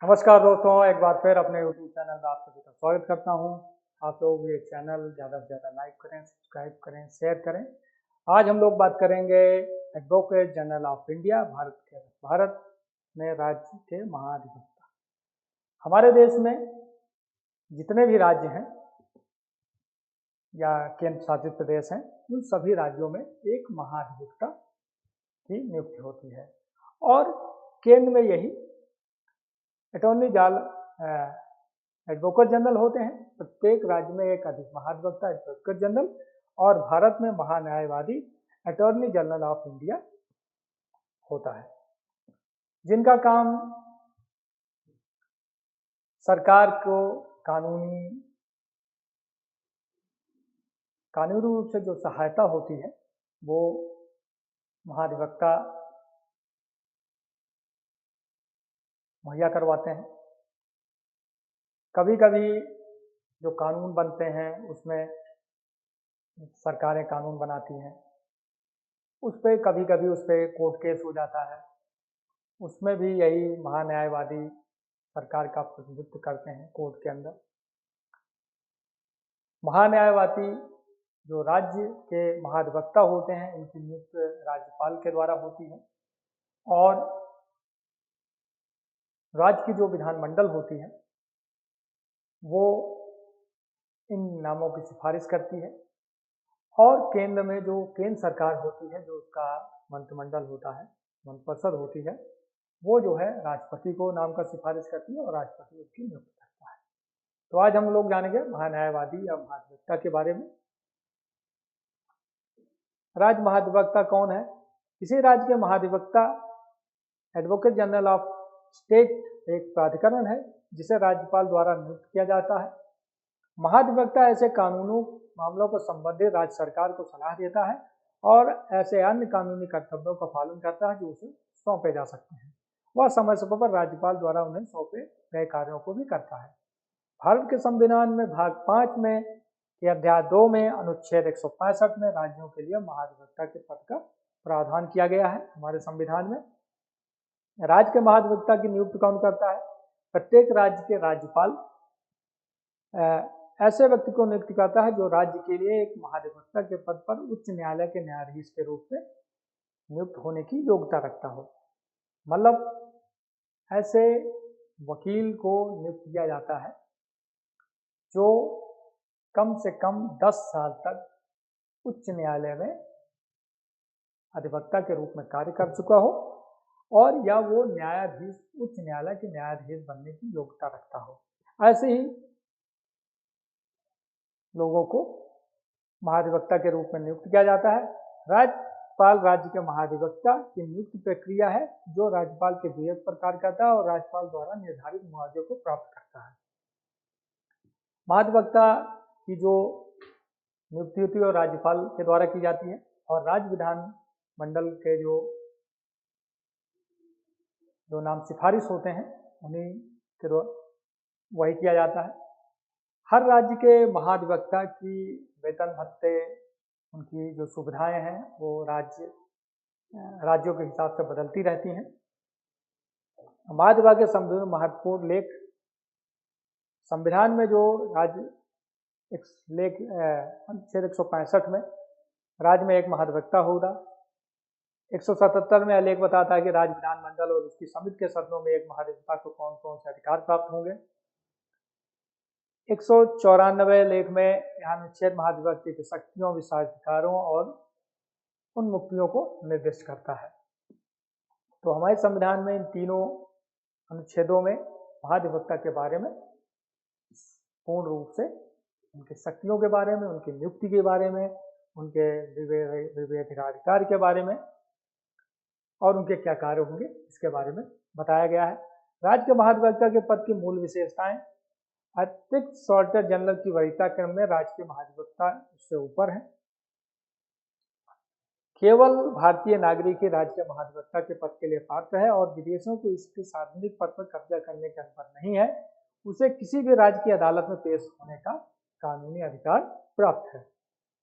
नमस्कार दोस्तों, एक बार फिर अपने YouTube चैनल में आप सभी का स्वागत करता हूं। आप लोग ये चैनल ज़्यादा से ज़्यादा लाइक करें, सब्सक्राइब करें, शेयर करें। आज हम लोग बात करेंगे advocate general of India, Bharat में राज्य के महाधिवक्ता। हमारे देश में जितने भी राज्य हैं या केंद्र शासित प्रदेश हैं, उन सभी राज्यों में एक महाधिवक्ता की नियुक्ति होती है और केंद्र में यही अटॉर्नी जनरल एडवोकेट जनरल होते हैं। प्रत्येक राज्य में एक अधिक महाधिवक्ता एडवोकेट जनरल और भारत में महान्यायवादी अटॉर्नी जनरल ऑफ इंडिया होता है, जिनका काम सरकार को कानूनी रूप से जो सहायता होती है वो महाधिवक्ता मुहैया करवाते हैं। कभी कभी जो कानून बनते हैं उसमें सरकारें कानून बनाती हैं, उस पर कभी कभी उस पर कोर्ट केस हो जाता है, उसमें भी यही महान्यायवादी सरकार का प्रतिनिधित्व करते हैं कोर्ट के अंदर। महान्यायवादी जो राज्य के महाधिवक्ता होते हैं, इनकी नियुक्ति राज्यपाल के द्वारा होती है और राज्य की जो विधानमंडल होती है वो इन नामों की सिफारिश करती है और केंद्र में जो केंद्र सरकार होती है, जो उसका मंत्रिमंडल होता है, मंत्रिपरिषद होती है, वो जो है राष्ट्रपति को नाम का सिफारिश करती है और राष्ट्रपति उसकी नियुक्ति करता है। तो आज हम लोग जानेंगे महान्यायवादी या महाधिवक्ता के बारे में। राज्य महाधिवक्ता कौन है? किसी राज्य के महाधिवक्ता एडवोकेट जनरल ऑफ स्टेट एक प्राधिकरण है जिसे राज्यपाल द्वारा नियुक्त किया जाता है। महाधिवक्ता ऐसे कानूनी मामलों को संबंधित राज्य सरकार को सलाह देता है और ऐसे अन्य कानूनी कर्तव्यों का पालन करता है जो उसे सौंपे जा सकते हैं। वह समय समय पर राज्यपाल द्वारा उन्हें सौंपे गए कार्यों को भी करता है। भारत के संविधान में भाग 5 में के अध्याय 2 में अनुच्छेद 165 में राज्यों के लिए महाधिवक्ता के पद का प्रावधान किया गया है। हमारे संविधान में राज्य के महाधिवक्ता की नियुक्ति कौन करता है? प्रत्येक राज्य के राज्यपाल ऐसे व्यक्ति को नियुक्त करता है जो राज्य के लिए एक महाधिवक्ता के पद पर उच्च न्यायालय के न्यायाधीश के रूप में नियुक्त होने की योग्यता रखता हो। मतलब ऐसे वकील को नियुक्त किया जाता है जो कम से कम 10 साल तक उच्च न्यायालय में अधिवक्ता के रूप में कार्य कर चुका हो और या वो न्यायाधीश, उच्च न्यायालय के न्यायाधीश बनने की योग्यता रखता हो। ऐसे ही लोगों को महाधिवक्ता के रूप में नियुक्त किया जाता है। राज्यपाल राज्य के महाधिवक्ता की नियुक्ति प्रक्रिया है जो राज्यपाल के विवेक पर कार्य करता है और राज्यपाल द्वारा निर्धारित मुआवजे को प्राप्त करता है। महाधिवक्ता की जो नियुक्ति होती है वो राज्यपाल के द्वारा की जाती है और राज्य विधानमंडल के जो नाम सिफारिश होते हैं उन्हीं के वही किया जाता है। हर राज्य के महाधिवक्ता की वेतन भत्ते, उनकी जो सुविधाएं हैं वो राज्यों के हिसाब से बदलती रहती हैं। महाधिवक्ता के संबंध में महत्वपूर्ण लेख संविधान में जो राज्य लेख अनुच्छेद 165 में राज्य में एक महाधिवक्ता होगा। 177 में लेख बताता है कि राज्य विधानमंडल और उसकी समिति के सदनों में एक महाधिवक्ता को कौन कौन से अधिकार प्राप्त होंगे। 194 लेख में यहाँ अनुच्छेद महाधिवक्ता की शक्तियों, विशेषाधिकारों और उन मुक्तियों को निर्दिष्ट करता है। तो हमारे संविधान में इन तीनों अनुच्छेदों में महाधिवक्ता के बारे में पूर्ण रूप से उनकी शक्तियों के बारे में, उनकी नियुक्ति के बारे में, उनके विवेकाधिकार के बारे में और उनके क्या कार्य होंगे इसके बारे में बताया गया है। राज्य के महाधिवक्ता के पद की मूल विशेषताएं: अतिरिक्त सॉलिसिटर जनरल की वरीयता क्रम में राज्य के महाधिवक्ता उससे ऊपर है। केवल भारतीय नागरिक ही राज्य के महाधिवक्ता के पद के लिए पात्र है और विदेशों को इसके सार्वजनिक पद पर कब्जा करने के अनुमति नहीं है। उसे किसी भी राज्य की अदालत में पेश होने का कानूनी अधिकार प्राप्त है।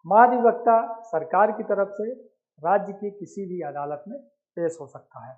महाधिवक्ता सरकार की तरफ से राज्य की किसी भी अदालत में पेश हो सकता है।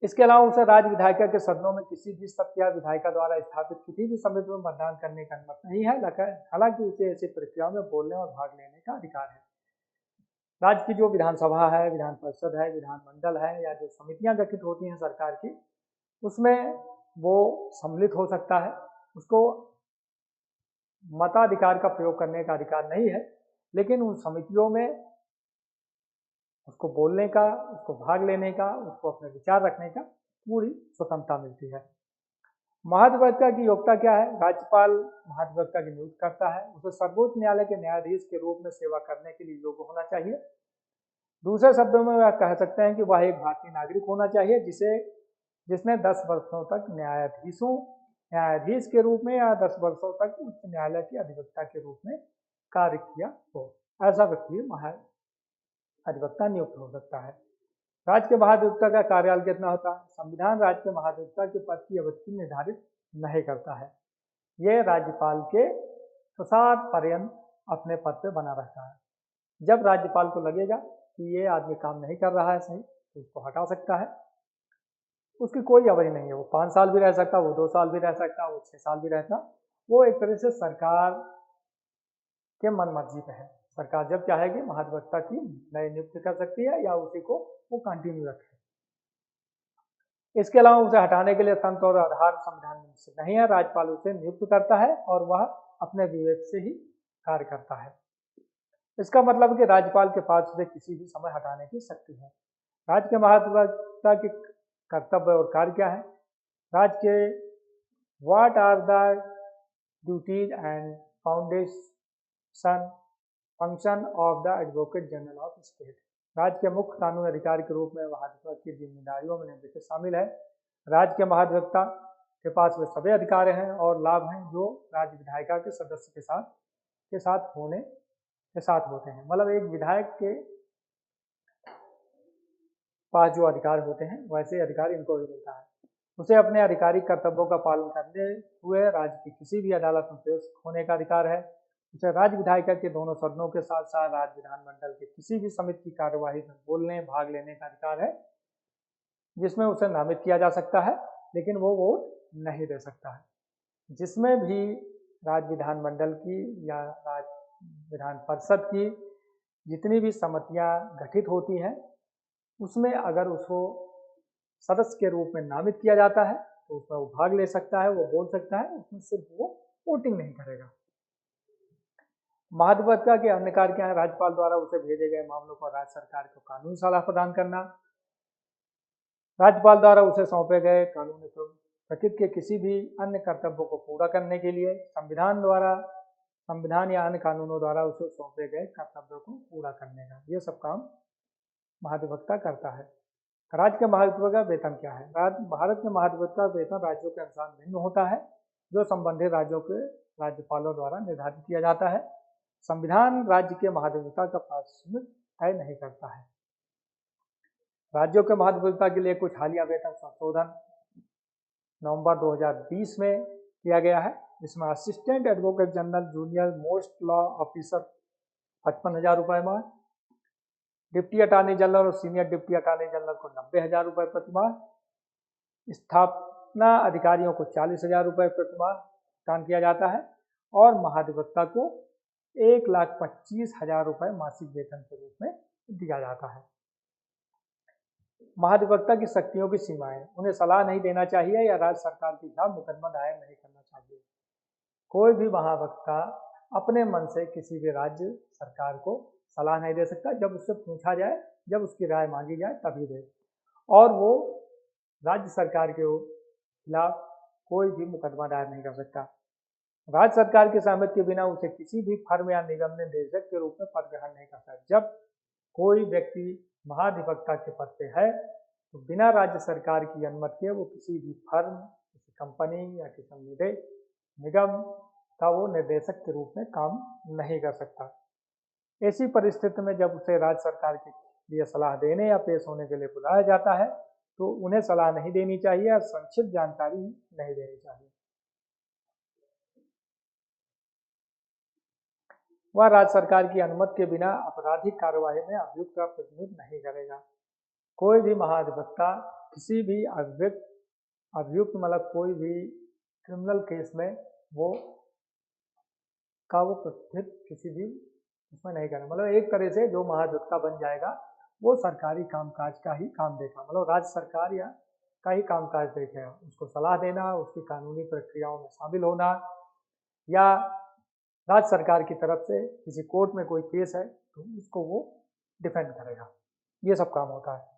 इसके अलावा उसे राज्य विधायिका के सदनों में किसी भी सत्य या विधायिका द्वारा स्थापित किसी भी समिति में मतदान करने का अनुमति नहीं है, हालांकि उसे ऐसी प्रक्रियाओं में बोलने और भाग लेने का अधिकार है। राज्य की जो विधानसभा है, विधान परिषद है, विधानमंडल है या जो समितियां गठित होती हैं सरकार की, उसमें वो सम्मिलित हो सकता है। उसको मताधिकार का प्रयोग करने का अधिकार नहीं है, लेकिन उन समितियों में उसको बोलने का, उसको भाग लेने का, उसको अपने विचार रखने का पूरी स्वतंत्रता मिलती है। महाधिवक्ता की योग्यता क्या है? राज्यपाल महाधिवक्ता की नियुक्ति करता है। उसे सर्वोच्च न्यायालय के न्यायाधीश के रूप में सेवा करने के लिए योग्य होना चाहिए। दूसरे शब्दों में वह कह सकते हैं कि वह एक भारतीय नागरिक होना चाहिए जिसने 10 वर्षों तक न्यायाधीश के रूप में या 10 वर्षों तक उच्च न्यायालय के अधिवक्ता के रूप में कार्य किया हो। ऐसा व्यक्ति महाधिवक्ता नियुक्त हो सकता है। राज्य के महाधिवक्ता का कार्यकाल कितना होता है? संविधान राज्य के महाधिवक्ता के पद की अवधि निर्धारित नहीं करता है। यह राज्यपाल के प्रसाद पर्यंत अपने पद पे बना रहता है। जब राज्यपाल को लगेगा कि ये आदमी काम नहीं कर रहा है सही, तो उसको हटा सकता है। उसकी कोई अवधि नहीं है, वो 5 साल भी रह सकता, वो 2 साल भी रह सकता, वो 6 साल भी रहता। वो एक तरह से सरकार के मन मर्जी पे है। सरकार जब चाहेगी महाधिवक्ता की नई नियुक्ति कर सकती है या उसी को वो कंटिन्यू रखे। इसके अलावा उसे हटाने के लिए तंत्र और आधार संविधान में निश्चित नहीं है। राज्यपाल उसे नियुक्त करता है और वह अपने विवेक से ही कार्य करता है। इसका मतलब है कि राज्यपाल के पास उसे किसी भी समय हटाने की शक्ति है। राज्य के महाधिवक्ता के कर्तव्य और कार्य क्या है? राज्य के what are the duties and function of the advocate general of state. राज्य के मुख्य कानूनी अधिकारी के रूप में महाधिवक्ता की जिम्मेदारियों में निम्नलिखित शामिल है। राज्य के महाधिवक्ता के पास वे सभी अधिकार हैं और लाभ हैं जो राज्य विधायिका के सदस्य के साथ होते हैं। मतलब एक विधायक के पास जो अधिकार होते हैं वैसे अधिकार इनको भी मिलता है। उसे अपने आधिकारिक कर्तव्यों का पालन करते हुए राज्य की किसी भी अदालत में पेश होने का अधिकार है। उसे राज्य विधायिका के दोनों सदनों के साथ साथ राज्य विधानमंडल के किसी भी समिति की कार्यवाही में बोलने भाग लेने का अधिकार है, जिसमें उसे नामित किया जा सकता है, लेकिन वो वोट नहीं दे सकता है। जिसमें भी राज्य विधानमंडल की या राज्य विधान परिषद की जितनी भी समितियां गठित होती हैं, उसमें अगर उसको सदस्य के रूप में नामित किया जाता है तो उसमें वो भाग ले सकता है, वो बोल सकता है, उसमें सिर्फ वो वोटिंग नहीं करेगा। महाधिवक्ता के अन्य कार्य क्या है? राज्यपाल द्वारा उसे भेजे गए मामलों पर राज्य सरकार को कानूनी सलाह प्रदान करना। राज्यपाल द्वारा उसे सौंपे गए कानूनी प्रकृति के किसी भी अन्य कर्तव्यों को पूरा करने के लिए संविधान या अन्य कानूनों द्वारा उसे सौंपे गए कर्तव्यों को पूरा करने का, ये सब काम महाधिवक्ता करता है। राज्य के महाधिवक्ता का वेतन क्या है? भारत के महाधिवक्ता का वेतन राज्यों के अनुसार भिन्न होता है, जो संबंधित राज्यों के राज्यपालों द्वारा निर्धारित किया जाता है। संविधान राज्य के महाधिवक्ता का पारिश्रमिक तय नहीं करता है। राज्यों के महाधिवक्ता के लिए कुछ हालिया वेतन संशोधन नवंबर 2020 में किया गया है, जिसमें assistant advocate general junior most law officer 55,000 रुपये माह, डिप्टी अटॉर्नी जनरल और सीनियर डिप्टी अटॉर्नी जनरल को 90,000 रुपये प्रति माह, स्थापना अधिकारियों को 40,000 रुपये प्रति माह भुगतान किया जाता है और महाधिवक्ता को 1,25,000 रुपये मासिक वेतन के रूप में दिया जाता है। महाधिवक्ता की शक्तियों की सीमाएं: उन्हें सलाह नहीं देना चाहिए या राज्य सरकार के खिलाफ मुकदमा दायर नहीं करना चाहिए। कोई भी महाधिवक्ता अपने मन से किसी भी राज्य सरकार को सलाह नहीं दे सकता। जब उससे पूछा जाए, जब उसकी राय मांगी जाए तभी दे, और वो राज्य सरकार के खिलाफ कोई भी मुकदमा दायर नहीं कर सकता। राज्य सरकार की सहमति के बिना उसे किसी भी फर्म या निगम में निदेशक के रूप में पद ग्रहण नहीं करता। जब कोई व्यक्ति महाधिवक्ता के पद पे है तो बिना राज्य सरकार की अनुमति के वो किसी भी फर्म, किसी कंपनी या किसी निगम का वो निर्देशक के रूप में काम नहीं कर सकता। ऐसी परिस्थिति में जब उसे राज्य सरकार के लिए सलाह देने या पेश होने के लिए बुलाया जाता है तो उन्हें सलाह नहीं देनी चाहिए और संक्षिप्त जानकारी नहीं देनी चाहिए। वह राज्य सरकार की अनुमति के बिना आपराधिक कार्यवाही में अभियुक्त का प्रतिनिधित्व नहीं करेगा। कोई भी महाधिवक्ता किसी भी अभियुक्त मतलब कोई भी क्रिमिनल केस में वो प्रतिनिधित्व किसी भी उसमें नहीं करना, मतलब एक तरह से जो महाधिवक्ता बन जाएगा वो सरकारी कामकाज का ही काम देगा, मतलब राज्य सरकार या का ही कामकाज देखेगा, उसको सलाह देना, उसकी कानूनी प्रक्रियाओं में शामिल होना, या राज्य सरकार की तरफ से किसी कोर्ट में कोई केस है तो उसको वो डिफेंड करेगा, ये सब काम होता है।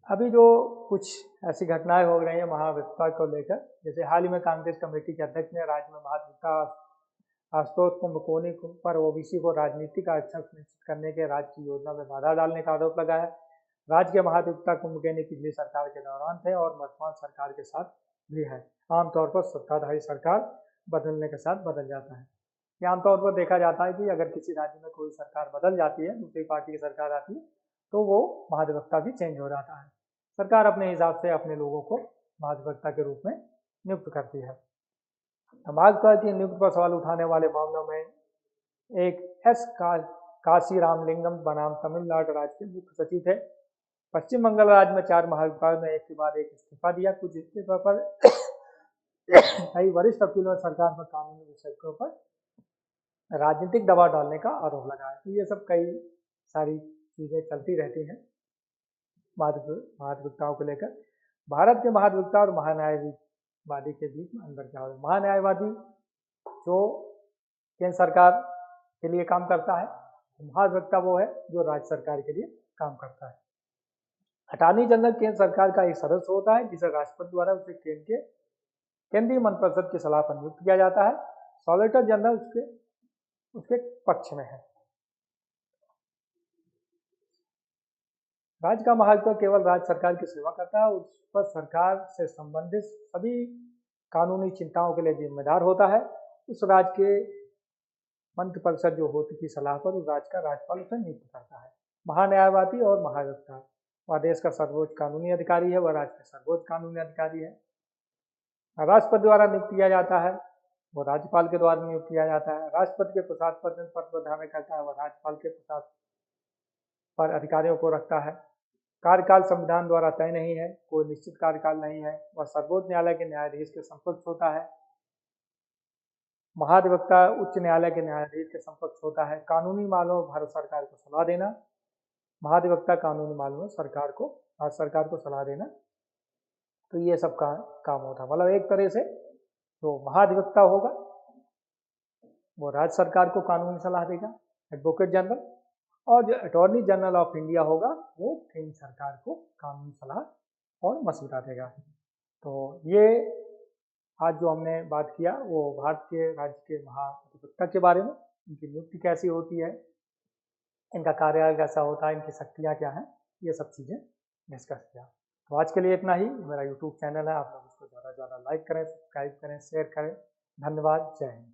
अभी जो कुछ ऐसी घटनाएं हो रही हैं महाधिवक्ता को लेकर, जैसे हाल ही में कांग्रेस कमेटी के अध्यक्ष ने राज्य में महाधिवक्ता आशुतोष कुंभकोणी पर ओबीसी को राजनीतिक आरक्षण सुनिश्चित करने के राज्य की योजना में बाधा डालने का आरोप लगाया। राज्य के महाधिवक्ता कुंभकोणी पिछली सरकार के दौरान थे और वर्तमान सरकार के साथ भी है। आमतौर पर सत्ताधारी सरकार बदलने के साथ बदल जाता है। ये आमतौर पर देखा जाता है कि अगर किसी राज्य में कोई सरकार बदल जाती है, दूसरी पार्टी की सरकार आती है, तो वो महाधिवक्ता भी चेंज हो जाता है। सरकार अपने हिसाब से अपने लोगों को महाधिवक्ता के रूप में नियुक्त करती है। महाधिवक्ता की नियुक्ति पर सवाल उठाने वाले मामलों में एक काशी रामलिंगम बनाम तमिलनाडु राज्य के मुख्य सचिव थे। पश्चिम बंगाल राज्य में 4 महाधिवक्ताओं ने एक के बाद एक इस्तीफा दिया। कुछ इस्तीफा पर कई वरिष्ठ वकीलों ने सरकार पर कानूनी विषयों पर राजनीतिक दबाव डालने का आरोप लगाया। तो ये सब कई सारी चीजें चलती रहती हैं महाधिवक्ताओं को लेकर। भारत के महाधिवक्ता और महान्यायवादी के बीच में अंतर क्या होगा? महान्यायवादी जो केंद्र सरकार के लिए काम करता है, महाधिवक्ता वो है जो राज्य सरकार के लिए काम करता है। अटॉर्नी जनरल केंद्र सरकार का एक सदस्य होता है जिसे राष्ट्रपति द्वारा उसे केंद्रीय मंत्रिपरिषद की सलाह पर नियुक्त किया जाता है। सॉलिसिटर जनरल उसके पक्ष में है। राज्य का महाधिवक्ता केवल राज्य सरकार की सेवा करता है, उस पर सरकार से संबंधित सभी कानूनी चिंताओं के लिए जिम्मेदार होता है। उस राज्य के मंत्रिपरिषद जो होती की सलाह पर उस राज्य का राज्यपाल उसे नियुक्त करता है। महान्यायवादी और महाधिवक्ता, वह देश का सर्वोच्च कानूनी अधिकारी है, वह राज्य का सर्वोच्च कानूनी अधिकारी है। राष्ट्रपति द्वारा नियुक्त किया जाता है, वो राज्यपाल के द्वारा नियुक्त किया जाता है। राष्ट्रपति के प्रसाद पर धारण करता है, वह राज्यपाल के प्रसाद पर अधिकारियों को रखता है। कार्यकाल संविधान द्वारा तय नहीं है, कोई निश्चित कार्यकाल नहीं है। वह सर्वोच्च न्यायालय के न्यायाधीश के समकक्ष होता है। महाधिवक्ता उच्च न्यायालय के न्यायाधीश के समकक्ष होता है। कानूनी मामलों में भारत सरकार को सलाह देना, महाधिवक्ता कानूनी मामलों में भारत सरकार को सलाह देना, तो ये सब का काम होता है। मतलब एक तरह से जो महाधिवक्ता होगा वो राज्य सरकार को कानूनी सलाह देगा, एडवोकेट जनरल, और जो अटॉर्नी जनरल ऑफ इंडिया होगा वो केंद्र सरकार को कानूनी सलाह और मशवरा देगा। तो ये आज जो हमने बात किया वो भारत के राज्य के महाधिवक्ता के बारे में, इनकी नियुक्ति कैसी होती है, इनका कार्यालय कैसा होता है, इनकी शक्तियाँ क्या हैं, ये सब चीज़ें डिस्कस किया। तो आज के लिए इतना ही। मेरा यूट्यूब चैनल है, आप लोग इसको ज़्यादा से ज़्यादा लाइक करें, सब्सक्राइब करें, शेयर करें। धन्यवाद। जय हिंद।